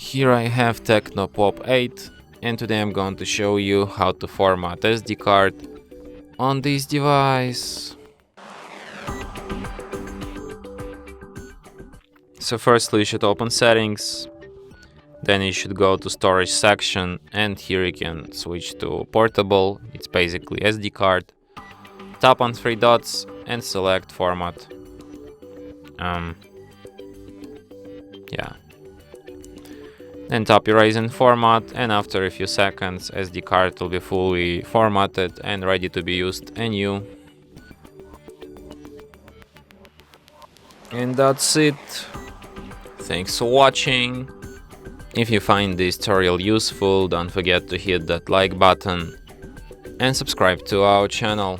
Here I have TECNO Pop 8, and today I'm going to show you how to format SD card on this device. So firstly you should open settings, then you should go to storage section, and here you can switch to portable. It's basically SD card. Tap on three dots and select format. Then tap erase and format, and after a few seconds SD card will be fully formatted and ready to be used anew. And that's it. Thanks for watching. If you find this tutorial useful, don't forget to hit that like button and subscribe to our channel.